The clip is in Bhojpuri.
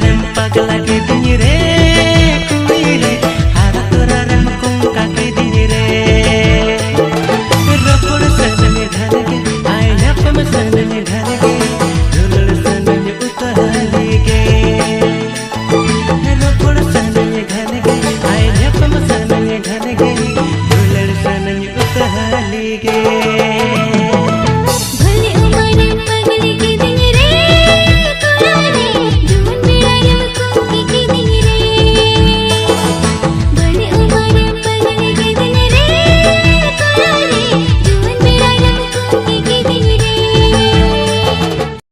रम पगला के दिन रे कुड़ी रे हारा तोरा रम कुंका के दिन रे रपड़ सन में ढल के आए नपम सन में ढल के झुलड़ सन में उतहली के रपड़ सन में ढल के आए नपम सन में ढल के झुलड़ सन में उतहली के